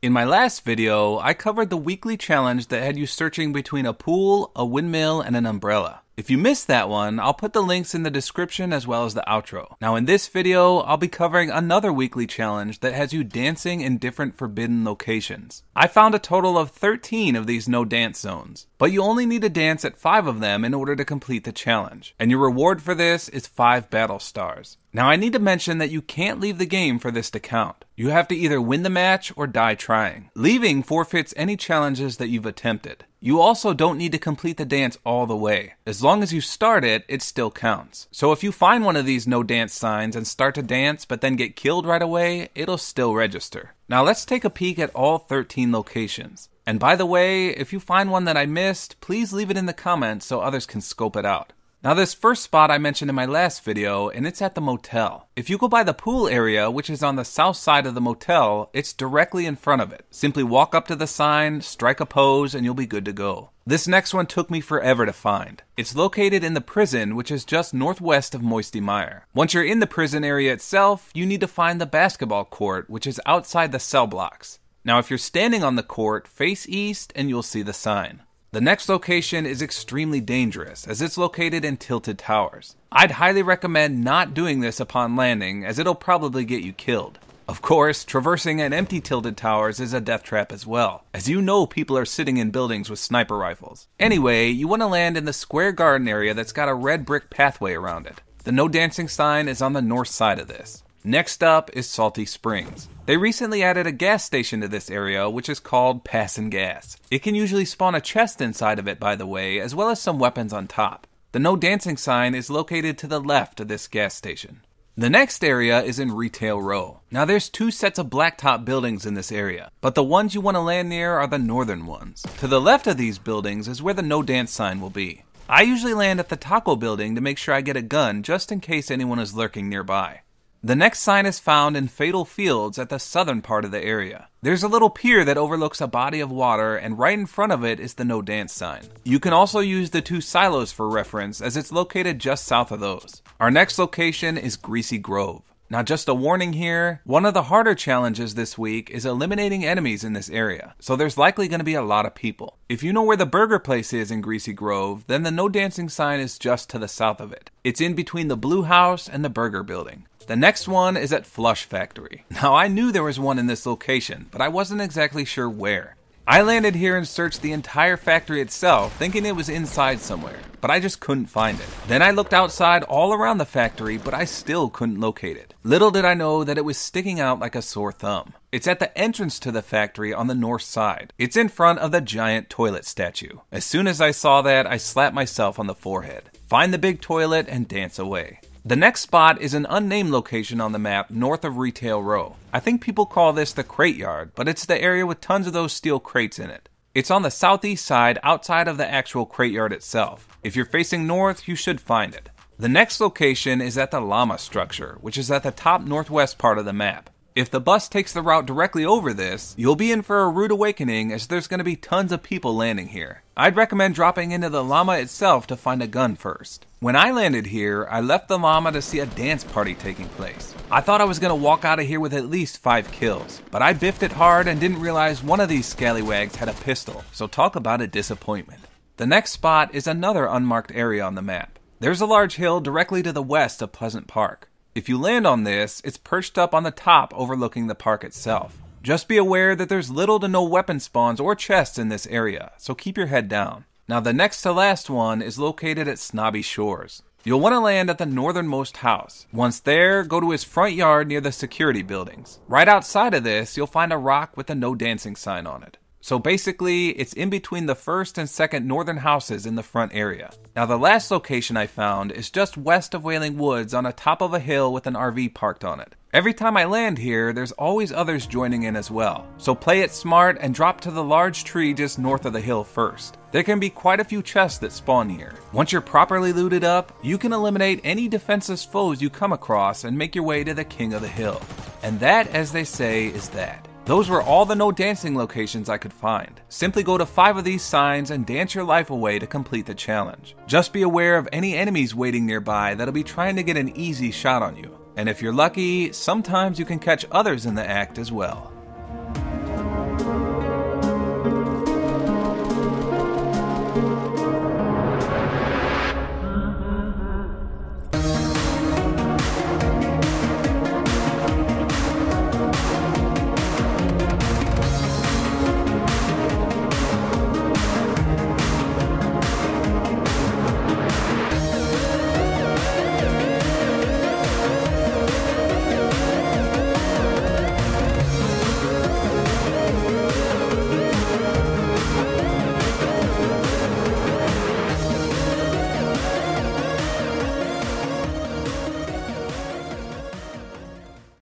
In my last video, I covered the weekly challenge that had you searching between a pool, a windmill, and an umbrella. If you missed that one, I'll put the links in the description as well as the outro. Now in this video, I'll be covering another weekly challenge that has you dancing in different forbidden locations. I found a total of 13 of these no dance zones, but you only need to dance at 5 of them in order to complete the challenge, and your reward for this is 5 battle stars. Now I need to mention that you can't leave the game for this to count. You have to either win the match or die trying. Leaving forfeits any challenges that you've attempted. You also don't need to complete the dance all the way. As long as you start it, it still counts. So if you find one of these no dance signs and start to dance but then get killed right away, it'll still register. Now let's take a peek at all 13 locations. And by the way, if you find one that I missed, please leave it in the comments so others can scope it out. Now this first spot I mentioned in my last video, and it's at the motel. If you go by the pool area, which is on the south side of the motel, it's directly in front of it. Simply walk up to the sign, strike a pose, and you'll be good to go. This next one took me forever to find. It's located in the prison, which is just northwest of Moisty Mire. Once you're in the prison area itself, you need to find the basketball court, which is outside the cell blocks. Now if you're standing on the court, face east and you'll see the sign. The next location is extremely dangerous, as it's located in Tilted Towers. I'd highly recommend not doing this upon landing, as it'll probably get you killed. Of course, traversing an empty Tilted Towers is a death trap as well, as you know people are sitting in buildings with sniper rifles. Anyway, you want to land in the square garden area that's got a red brick pathway around it. The no dancing sign is on the north side of this. Next up is Salty Springs. They recently added a gas station to this area, which is called Passin' Gas. It can usually spawn a chest inside of it, by the way, as well as some weapons on top. The no dancing sign is located to the left of this gas station. The next area is in Retail Row. Now there's 2 sets of blacktop buildings in this area, but the ones you want to land near are the northern ones. To the left of these buildings is where the no dance sign will be. I usually land at the taco building to make sure I get a gun just in case anyone is lurking nearby. The next sign is found in Fatal Fields at the southern part of the area. There's a little pier that overlooks a body of water, and right in front of it is the no dance sign. You can also use the 2 silos for reference, as it's located just south of those. Our next location is Greasy Grove. Now just a warning here, one of the harder challenges this week is eliminating enemies in this area, so there's likely going to be a lot of people. If you know where the burger place is in Greasy Grove, then the no dancing sign is just to the south of it. It's in between the Blue House and the burger building. The next one is at Flush Factory. Now I knew there was one in this location, but I wasn't exactly sure where. I landed here and searched the entire factory itself, thinking it was inside somewhere, but I just couldn't find it. Then I looked outside all around the factory, but I still couldn't locate it. Little did I know that it was sticking out like a sore thumb. It's at the entrance to the factory on the north side. It's in front of the giant toilet statue. As soon as I saw that, I slapped myself on the forehead. Find the big toilet and dance away. The next spot is an unnamed location on the map north of Retail Row. I think people call this the crate yard, but it's the area with tons of those steel crates in it. It's on the southeast side outside of the actual crate yard itself. If you're facing north, you should find it. The next location is at the llama structure, which is at the top northwest part of the map. If the bus takes the route directly over this, you'll be in for a rude awakening, as there's going to be tons of people landing here. I'd recommend dropping into the llama itself to find a gun first. When I landed here, I left the llama to see a dance party taking place. I thought I was going to walk out of here with at least 5 kills, but I biffed it hard and didn't realize one of these scallywags had a pistol, so talk about a disappointment. The next spot is another unmarked area on the map. There's a large hill directly to the west of Pleasant Park. If you land on this, it's perched up on the top overlooking the park itself. Just be aware that there's little to no weapon spawns or chests in this area, so keep your head down. Now the next to last one is located at Snobby Shores. You'll want to land at the northernmost house. Once there, go to his front yard near the security buildings. Right outside of this, you'll find a rock with a no dancing sign on it. So basically, it's in between the first and second northern houses in the front area. Now the last location I found is just west of Wailing Woods on the top of a hill with an RV parked on it. Every time I land here, there's always others joining in as well. So play it smart and drop to the large tree just north of the hill first. There can be quite a few chests that spawn here. Once you're properly looted up, you can eliminate any defenseless foes you come across and make your way to the king of the hill. And that, as they say, is that. Those were all the no dancing locations I could find. Simply go to 5 of these signs and dance your life away to complete the challenge. Just be aware of any enemies waiting nearby that'll be trying to get an easy shot on you. And if you're lucky, sometimes you can catch others in the act as well.